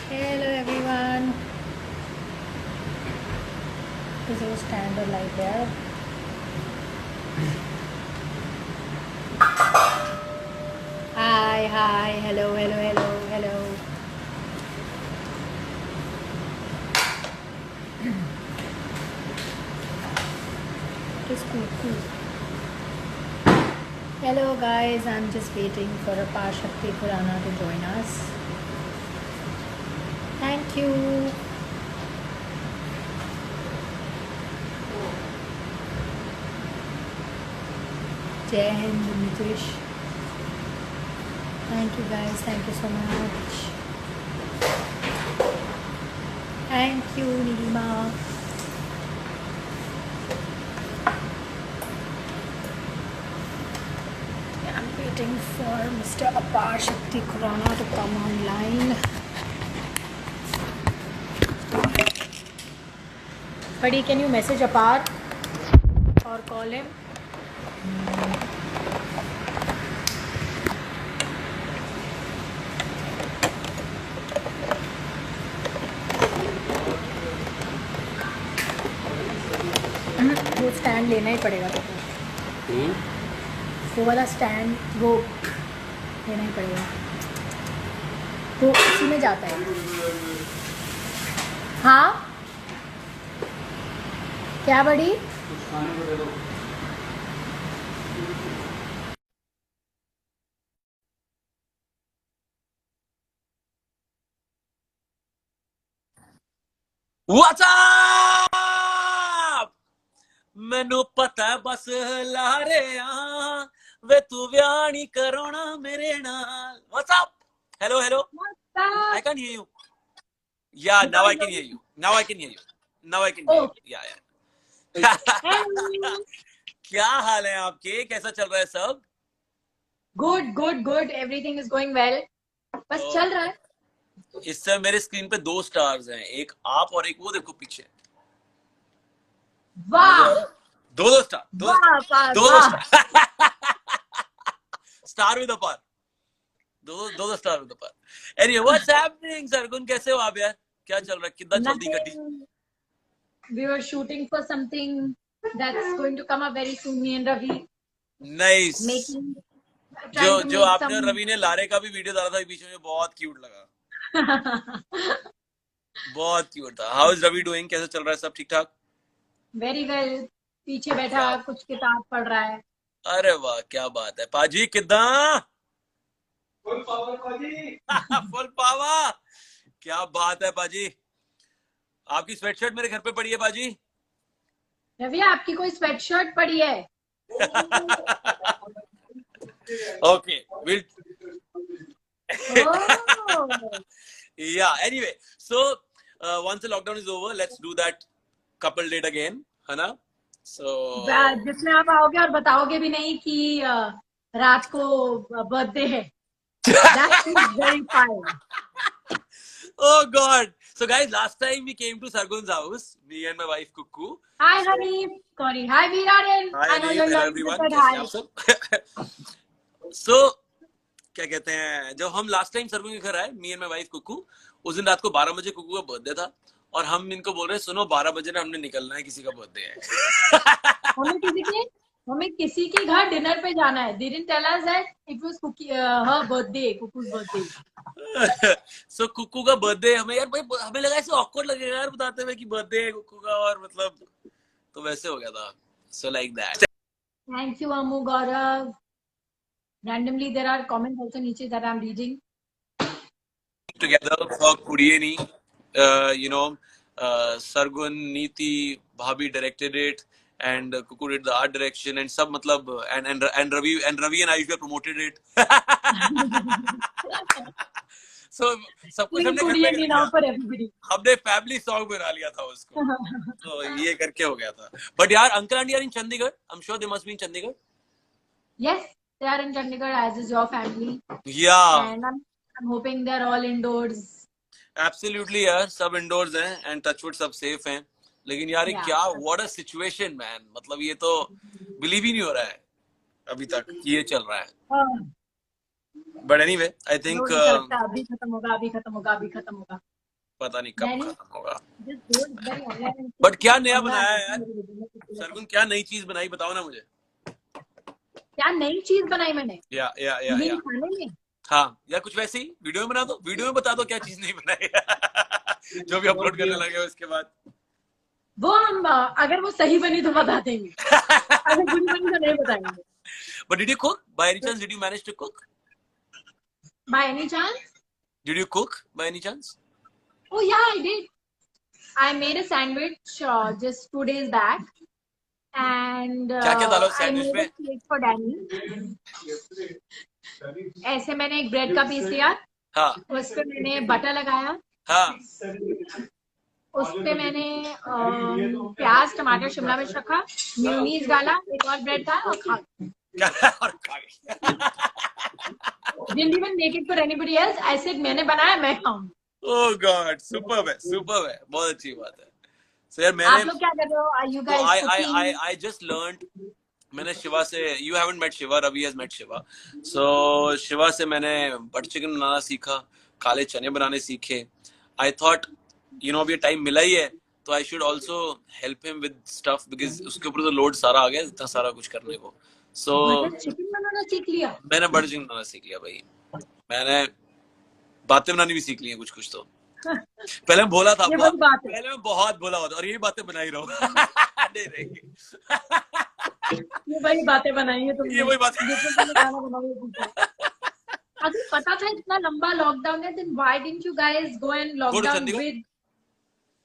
Hello everyone. Is your stand light there? Hi, hello. Just cool. Hello guys, I'm just waiting for Apar Shakti Khurana to join us. Thank you. Jai Hind, Nitish. Thank you guys, thank you so much. Thank you, Nilima. I'm waiting for Mr. Apar Shakti Khurana to come online. Buddy, can you message Apar or call him? वो stand लेना ही पड़ेगा तो वो वाला stand वो लेना ही पड़ेगा, तो उसी में जाता है। हाँ क्या बड़ी? What's up? मैनू पता है बस लारे वे तू व्याह नहीं करोना मेरे नाल. What's up? Hello. I can't hear you. Yeah, now I can hear you. Now I can hear you. Yeah. क्या हाल है आपके? कैसा चल रहा है सब? Good. Everything is going well. बस चल रहा है. इस समय मेरे स्क्रीन पे 2 स्टार्स हैं, एक आप और एक वो देखो पीछे. वाह. दो स्टार. दो स्टार. स्टार विद अपार. दो स्टार विद अपार. Anyway, what's happening, Sargun? कैसे हो आप यार? क्या चल रहा है? कितना जल्दी कटी? We were shooting for something that's going to come up very soon. Me and Ravi. Nice. जो आपने some... रवि ने लारे का भी वीडियो डाला था बीच में, बहुत क्यूट लगा. बहुत क्यूट था. How is Ravi doing? कैसा चल रहा है? सब ठीक ठाक? Very well. पीछे बैठा कुछ किताब पढ़ रहा है. अरे वाह, क्या बात है. पाजी कितना? फुल पावर पाजी. Full power. क्या बात है पाजी. आपकी स्वेटशर्ट मेरे घर पे पड़ी है पाजी. रवि आपकी कोई स्वेटशर्ट पड़ी है? Okay, we'll... Yeah, anyway, so once the lockdown is over, let's do that couple date again, है ना? So जिसमें आप आओगे और बताओगे भी नहीं कि रात को बर्थडे है. That is very fine. Oh God. So guys, last time we came to Sargun's house, me and my wife Kuku. Hi Hanif. Sorry. Hi Veeran. Hi Hanif, everyone. So क्या कहते हैं, जब हम लास्ट टाइम सरगुन के घर आए, me and my wife Kuku, उस दिन रात को 12 बजे कुकू का बर्थडे था और हम इनको बोल रहे हैं सुनो 12 बजे ना हमने निकलना है, किसी का बर्थडे है. हमें किसी के घर डिनर पे जाना है. They didn't tell us that it was her birthday, कुकू's birthday. So Kuku का बर्थडे हमें यार भाई हमें लगा ऐसे ऑकवर्ड लगेगा यार बताते हुए कि बर्थडे है कुकू का, और मतलब तो वैसे हो गया था. So like that. Thank you Amu Gaurav. Randomly there are comments also नीचे that I'm reading. Together for Kudiyeni, you know, Sargun, Neeti, Bhabhi directed it, and Kuku did the art direction, and सब मतलब and Ravi and Ayush promoted it. So सब कुछ हमने घर पे कर लिया. हमने फैमिली सॉन्ग बना लिया था उसको, तो ये करके हो गया था. But यार uncle auntie are in Chandigarh. I'm sure they must be in Chandigarh. Yes, they are in Chandigarh, as is your family. Yeah. And I'm hoping they're all indoors. Absolutely यार, सब indoors हैं and touchwood सब safe हैं. लेकिन यार ये क्या, what a situation man. मतलब ये तो बिलीव ही नहीं हो रहा है अभी तक ये चल रहा है. बट एनीवे आई थिंक रोज ऐसा लगता है अभी खत्म होगा, अभी खत्म होगा, अभी खत्म होगा। पता नहीं कब Then खत्म होगा। just go very online and but क्या see नया online बनाया है यार मेरे video में कुछ भी सरगुन, क्या नई चीज बनाई बताओ ना मुझे। क्या नई चीज बनाई मैंने? या मेरे खाने में? हाँ, या कुछ वैसे ही वीडियो में बना दो, वीडियो में बता दो क्या चीज नहीं बनाई जो भी अपलोड करने लगे हो इसके बाद। वो हम अगर वो सही बनी तो बता देंगे, अगर बुरी बनी तो नहीं बताएंगे। But did you cook? By any chance, did you manage to cook? By any chance? Did you cook by any chance? Oh yeah, I did. I made a sandwich just 2 days back, and क्या-क्या डाला उस I sandwich made a में? cake for Danny. ऐसे मैंने एक bread का piece लिया, हाँ, उस पे मैंने बटर लगाया, हाँ, उस पे मैंने प्याज, टमाटर, शिमला मिर्च रखा, मेयोनीज डाला, एक और ब्रेड था और खा और खा गए। Didn't even make it for anybody else. I said मैंने बनाया, मैं खाऊं। Oh God, superb है, बहुत अच्छी बात है। So यार आप मैंने लोग क्या कर रहे हो? Are you तो guys cooking? I just learned, मैंने शिवा से, you haven't met Shiva, Ravi has met Shiva. So Shiva से मैंने बटर चिकन बनाना सीखा, काले चने बनाने सीखे। I thought, you know, अभी टाइम मिला ही है तो I should also help him with stuff because उसके ऊपर तो लोड सारा आ गया, इतना सारा कुछ करने को। So बटर चिकन बनाना सीख लिया? मैंने बटर चिकन बनाना सीख लिया भाई। मैंने बातें बनानी भी सीख ली हैं कुछ तो। पहले मैं भोला था, ये बड़ी बात है। पहले मैं बहुत भोला होता और यही बातें बना ही रहा हूँ। नहीं रहेगी। ये वही बातें बनाई है तुमने। ये वही बातें। जिसमें तुमने गाना बनाया है। अगर पता था इतना लंबा लॉकडाउन है, then why didn't you guys go and Go to lockdown Chandigarh? with?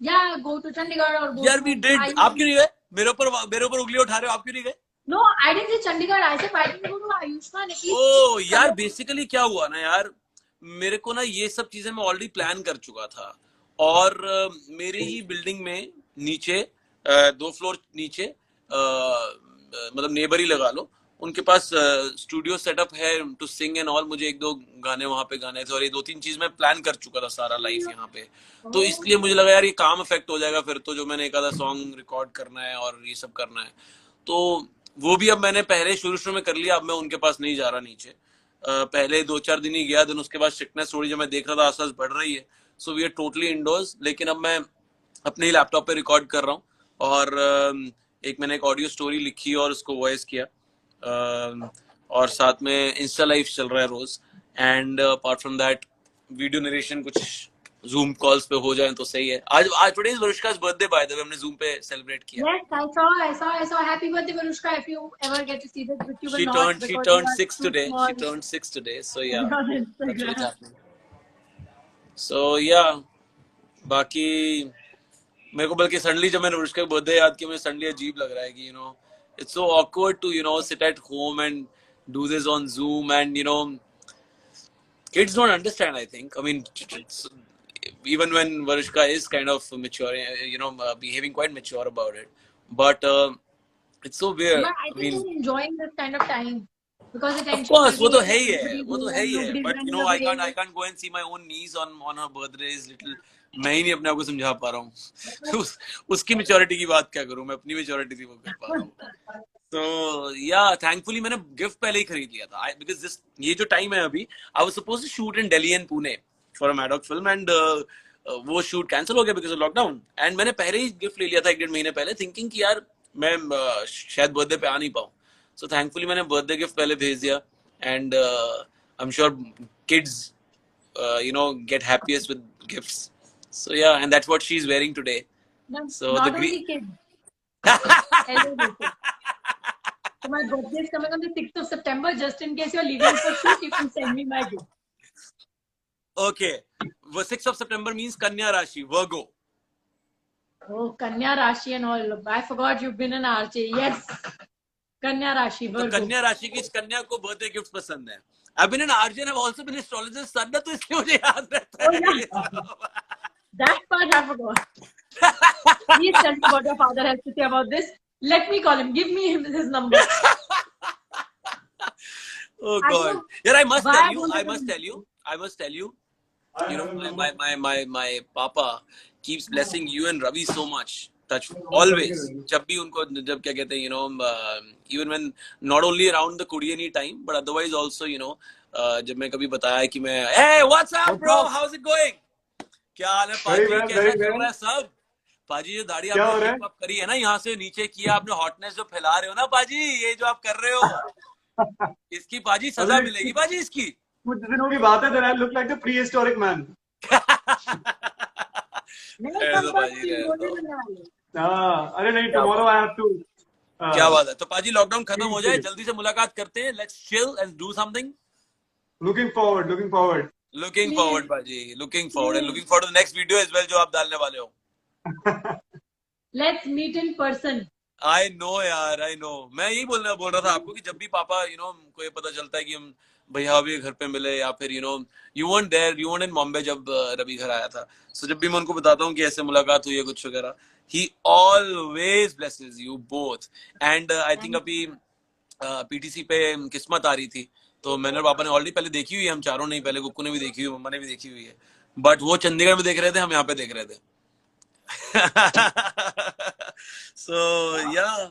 Yeah, go to Chandigarh or go यार to. we did, आप क्यों नहीं गए? मेरे ऊपर उंगली उठा रहे हो, आप क्यों नहीं गए? No, I didn't say Chandigarh. I said why didn't you go to Ayushman? At least. ओ यार बेसिकली क्या हुआ ना यार, मेरे को ना ये सब चीजें मैं ऑलरेडी प्लान कर चुका था और मेरे ही बिल्डिंग में नीचे 2 फ्लोर नीचे मतलब नेबर ही लगा लो, उनके पास स्टूडियो सेटअप है टू सिंग एंड ऑल। मुझे 1-2 गाने वहां पे गाने थे और ये 2-3 चीज मैं प्लान कर चुका था सारा लाइफ यहाँ पे, तो इसलिए मुझे लगा यार ये काम इफेक्ट हो जाएगा फिर तो, जो मैंने एक आधा सॉन्ग रिकॉर्ड करना है और ये सब करना है तो वो भी अब मैंने पहले शुरू में कर लिया। अब मैं उनके पास नहीं जा रहा नीचे, पहले 2-4 दिन ही गया, दिन उसके बाद स्ट्रिक्टनेस थोड़ी जो मैं देख रहा था आसपास बढ़ रही है, so we are totally indoors. लेकिन अब मैं अपने ही लैपटॉप पे रिकॉर्ड कर रहा हूँ और एक मैंने एक ऑडियो स्टोरी लिखी और उसको वॉइस किया और साथ में इंस्टा लाइव चल रहा है रोज, and apart from that video narration कुछ जूम कॉल्स पे हो जाए तो सही है। आज today is Varushka's birthday by the way, हमने जूम पे सेलिब्रेट किया। Yes, I saw. Happy birthday, Varushka. If you ever get to see this, which you will She not. turned because you are 6 too today. small. She turned 6 today. So yeah, On that's what's Instagram. happening. So yeah, बाकी मेरे को बल्कि suddenly जब मैंने वरुष्का का birthday याद किया, मुझे सडनली अजीब लग रहा है कि it's so awkward to sit at home and do this on Zoom, and kids don't understand, I think. I mean, even when Varushka is kind of mature, behaving quite mature about it, but it's so weird. Yeah, I think they're enjoying this kind of time because attention. Of course, वो तो will है be ही है, वो तो है ही है. nobody's But running away. I can't go and see my own niece on her birthday. Is little. मैं ही नहीं अपने आप को समझा पा रहा हूँ। उसकी मेच्योरिटी की बात क्या करूँ, मैं अपनी मेच्योरिटी थी वो कर पा रहा हूँ। तो या थैंकफुली मैंने गिफ्ट पहले ही खरीद लिया था, बिकॉज ये जो टाइम है अभी, I was supposed to shoot in Delhi and Pune for a Maddock film, and वो शूट कैंसिल हो गया बिकॉज ऑफ लॉकडाउन, एंड मैंने पहले ही गिफ्ट ले लिया था 1-1.5 महीने पहले, थिंकिंग कि यार मैं शायद बर्थडे पे आ नहीं पाऊँ। सो थैंकफुली मैंने बर्थडे गिफ्ट पहले भेज दिया, and I am sure kids get happiest with gifts. So yeah, and that's what she's wearing today. No, So not the only kids. So my birthday is coming on the 6th of September. Just in case you're leaving for shoot, you can send me my gift. Okay, 6th of September means Kanya Rashi, Virgo. Oh, Kanya Rashi and all. I forgot you've been an RJ. Yes. Kanya Rashi, तो Virgo. कन्या राशि की इस कन्या को birthday gift पसंद है। I've been an RJ and I've also been an astrologer's son, तो इसलिए मुझे याद रहता है। Oh, yeah. That part I forgot. Please tell me what your father has to say about this. Let me call him. Give me his number. Oh God! Yeah, I must tell you. My papa keeps blessing you and Ravi so much. Touch always. जब भी उनको जब क्या कहते हैं even when not only around the Kudiani time but otherwise also जब मैं कभी बताया कि मैं hey what's up bro how's it going, क्या हाल है पाजी, कैसा चल रहा है सब पाजी। ये दाढ़ी आपने शेप अप करी है ना, यहाँ से नीचे किया आपने, हॉटनेस जो फैला रहे हो ना पाजी, ये जो आप कर रहे हो इसकी पाजी सजा मिलेगी पाजी इसकी। कुछ दिनों की बात है, then I look like the prehistoric man. अरे नहीं, tomorrow I have to. क्या बात है। तो पाजी लॉकडाउन खत्म हो जाए, जल्दी से मुलाकात करते हैं, let's chill and do something. Looking forward पाजी, looking forward and looking forward to the next video as well जो आप डालने वाले हो। Let's meet in person. I know यार, I know। मैं यही बोल रहा था आपको कि जब भी पापा को ये पता चलता है कि हम भैया अभी घर पे मिले, या फिर you weren't in Mumbai जब रवि घर आया था, so जब भी मैं उनको बताता हूँ कि ऐसे मुलाकात हुई है कुछ वगैरह, he always blesses you both and I think अभी PTC पे किस्मत आ रही थी, तो मैंने और पापा ने ऑलरेडी पहले देखी हुई है, हम चारों नहीं, पहले गुक्कू ने भी देखी हुई, मम्मा ने भी देखी हुई है, बट वो चंडीगढ़ में देख रहे थे, हम यहाँ पे देख रहे थे। So yeah,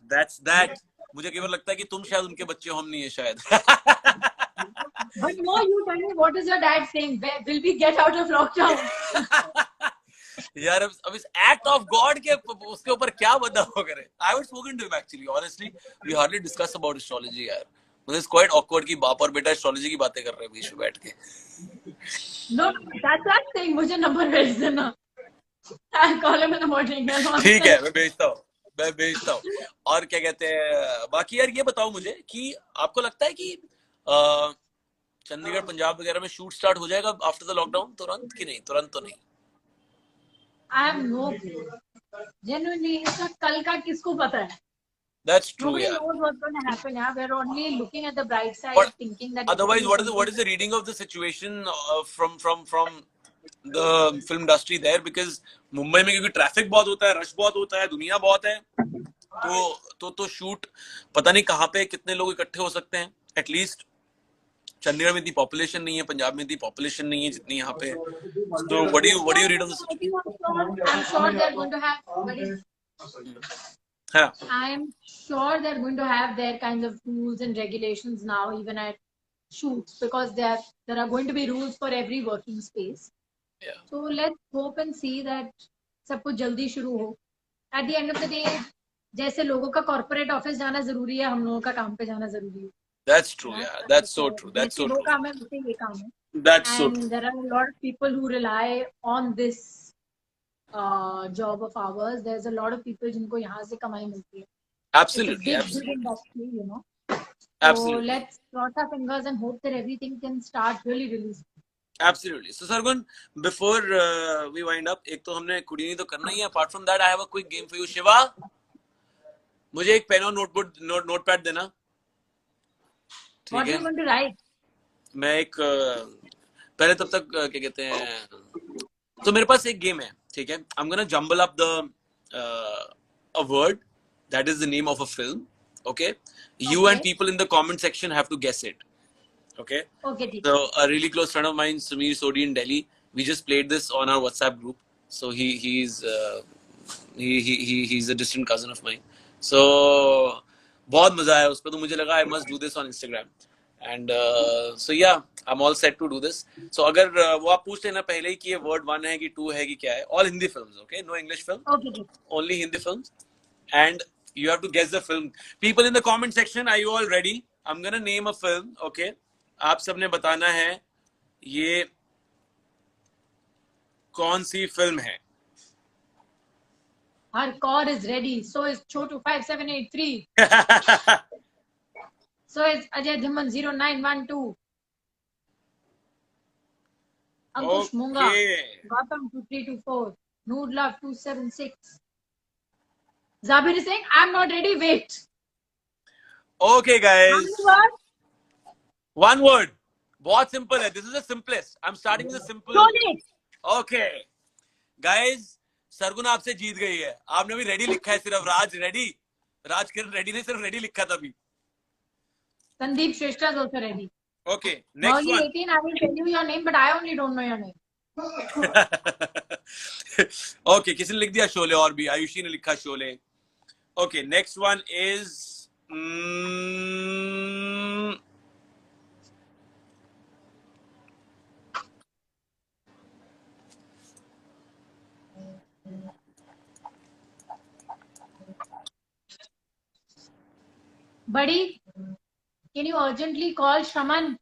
that's that। मुझे केवल लगता है कि तुम शायद उनके बच्चे हो, हम नहीं है शायद। But no, you tell me, what is your dad saying? Will we get out of lockdown? यार अब इस एक्ट ऑफ गॉड के उसके ऊपर क्या बदलाव करें। I was spoken to him actually, honestly, we hardly discuss about astrology यार। मुझे it's quite awkward कि बाप और बेटा एस्ट्रोलॉजी की बातें कर रहे हैं बीच में बैठ के। No, that's that thing। मुझे नंबर भेज देना। I'll call him in the morning। ठीक है, मैं भेजता हूँ। और क्या कहते हैं, बाकी यार ये बताओ मुझे कि आपको लगता है कि चंडीगढ़ पंजाब वगैरह में शूट स्टार्ट हो जाएगा आफ्टर द लॉकडाउन तुरंत कि नहीं? तुरंत तो नहीं। I have no clue। Genuinely, इसका कल का किसको पता है? That's true, Nobody yeah. knows what's going to happen. Yeah, we're only looking at the bright side, But thinking that. Otherwise, what is the reading of the situation from the film industry there? Because Mumbai में क्योंकि traffic बहुत होता है, rush बहुत होता है, दुनिया बहुत है, तो शूट पता नहीं कहाँ पे कितने लोग इकट्ठे हो सकते हैं। एटलीस्ट चंडीगढ़ में इतनी पॉपुलेशन नहीं है, पंजाब में इतनी पॉपुलेशन नहीं है जितनी यहाँ पे। So what do you read of the situation? I'm sure they're going to have. हाँ, I'm sure they're going to have their kinds of rules and regulations now, even at shoots, because there are going to be rules for every working space. Yeah. So let's hope and see that सब कुछ जल्दी शुरू हो। At the end of the day, जैसे लोगों का corporate office जाना जरूरी है, हम लोगों का काम पे जाना जरूरी है। That's true, yeah. That's so true. That's so वो true. काम है, वैसे ये काम है। That's so true. And there are a lot of people who rely on this job of ours। There's a lot of people जिनको यहाँ से कमाई मिलती है। Absolutely, It's a absolutely. big industry, you know। Absolutely. So let's cross our fingers and hope that everything can start really, really soon। Absolutely. So Sargun, before we wind up, एक तो हमने कुड़ीनी तो करना ही है। Apart from that, I have a quick game for you, Shiva। मुझे एक pen और notepad देना। What are you going to write? मैं एक पहले तब तक क्या कहते हैं, तो मेरे पास एक गेम है, ठीक है। I'm gonna jumble up a word that is the name of a film, okay? You and people in the comment section have to guess it, okay? Okay. So a really close friend of mine, Sameer Sodi in Delhi, we just played this on our WhatsApp group. So he's a distant cousin of mine. So बहुत मजा आया उस पर, तो मुझे लगा I must do this on Instagram. And so yeah, I'm all set to do this. So अगर वो आप पूछ लेना पहले ही कि ये word 1 है कि 2 है कि क्या है. All Hindi films, okay? No English films. Okay. Only Hindi films. And you have to guess the film. People in the comment section, are you all ready? I'm gonna name a film, okay? आप सबने बताना है ये कौन सी film है. Our core is ready. So is Chotu 5783. So is Ajay Dhiman 0912. Ankush Munga. Gautam 2324. Noor Love 276. Zabir is saying, I'm not ready. Wait. Okay, guys. One word. बहुत simple है. This is the simplest. I'm starting with a simple. Okay. Guys, Sargun आपसे जीत गई है. आपने भी ready लिखा है, सिर्फ राज रेडी. राज किरण रेडी नहीं, सिर्फ रेडी लिखा था अभी. Sandeep Shrestha is also ready. Okay, next one. 18, I will tell you your name, but I only don't know your name. Okay, किसी ने लिख दिया शोले और भी. आयुषी ने लिखा Sholay. Okay, next one is Buddy, can you urgently call Shraman?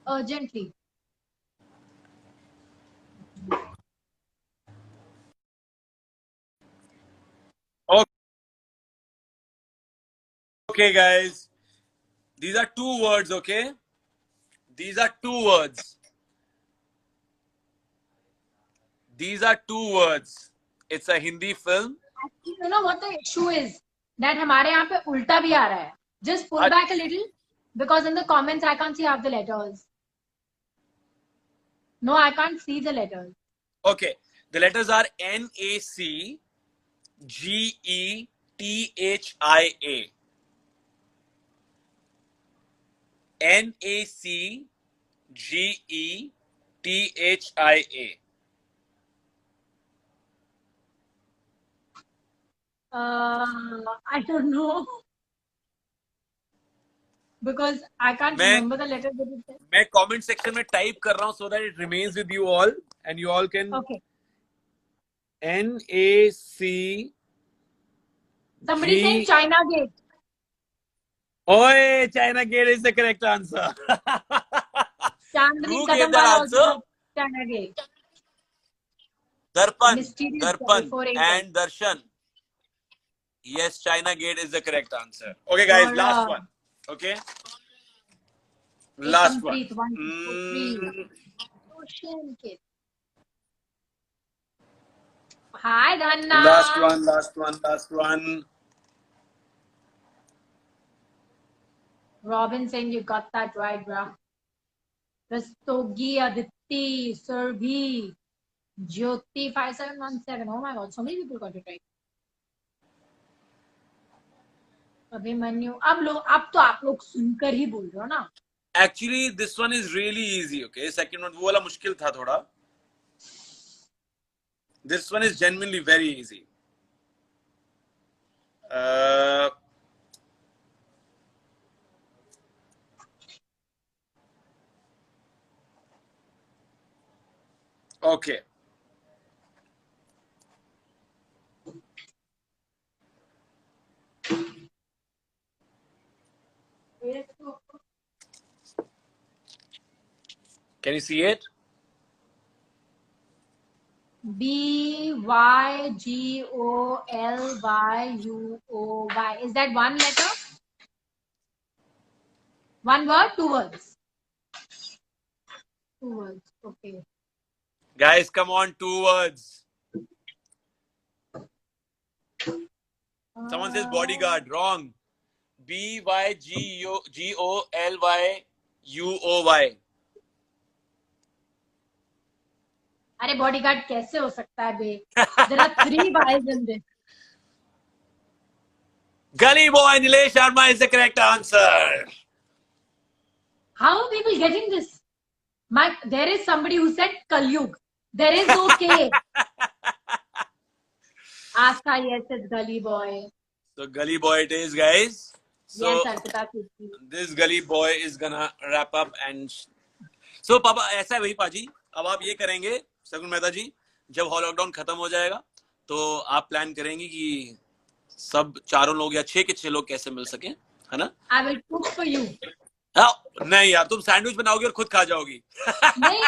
Urgently. Okay, guys. These are 2 words, okay? These are 2 words. These are 2 words. It's a Hindi film. Actually, you know what the issue is? That हमारे यहाँ पे उल्टा भी आ रहा है. Just pull back a little because in the comments I can't see half the letters. No, I can't see the letters. Okay. The letters are NACGETHIA. NACGETHIA. I don't know. Because I can't remember the letters that it said. मैं comment section में type कर रहा हूँ so that it remains with you all and you all can. Okay. NAC. Somebody saying China Gate. Oi, China Gate is the correct answer. Chandni Who gave Kadam that Wala answer? also China Gate. Darpan Mysterious before and Darshan. Yes, China Gate is the correct answer. Okay, guys, last one. Okay. Last one. 1, 2, 3. Ocean Kid. Hi, Dhanna. Last one. Robin saying you got that right, bro. Rastogi, Aditi, Surbi, Jyoti 5717. Oh my god, so many people got it right. Abhimanyu अब तो आप लोग सुनकर ही बोल रहे हो ना. Actually, this one is really easy. Okay, second one वो वाला मुश्किल था थोड़ा. This one is genuinely very easy. Okay. Can you see it? BYGOLYUOY. Is that one letter? One word? 2 words? 2 words. Okay. Guys, come on, 2 words. Someone says bodyguard. Wrong. BYGOLYUOY. अरे bodyguard कैसे हो सकता है बे? There are 3 Y's in this. Gully boy Nilesh Sharma is the correct answer. How are people getting this? There is somebody who said Kalyug. There is no K. Asta, yes, it's Gully boy. So Gully boy it is, guys. So yes, Arpita. this Gully boy is gonna wrap up and so पापा ऐसा है वही पाजी. अब आप ये करेंगे शगुन मेहता जी, जब लॉकडाउन खत्म हो जाएगा तो आप प्लान करेंगे कि सब 4 लोग या 6 के 6 लोग कैसे मिल सके, है ना? I will cook for you. नहीं यार, तुम सैंडविच बनाओगी और खुद खा जाओगी. नहीं,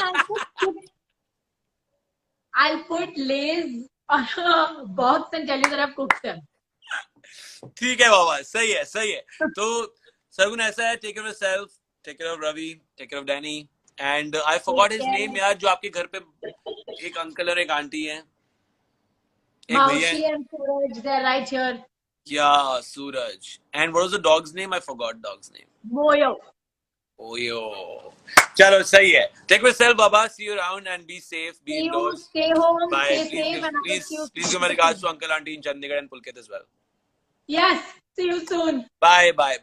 I'll put Lay's on a box and tell you that I've cooked them. ठीक है बाबा, सही है. तो शगुन ऐसा है, take care of yourself, take care of Ravi, take care of Danny. And I forgot his name यार, जो आपके घर पे एक अंकल और एक आंटी है. Maushi and Suraj, they're right here. Yeah, Suraj. And what was the dog's name? I forgot dog's name. Moyo. Oyo. Chalo, sahi hai. Take care of yourself, Baba. See you around and be safe. Be indoors. Stay home. Bye. Stay safe. And Please give my regards to Uncle, Auntie in Chandigarh and Pulkit as well. Yes. See you soon. Bye. Bye.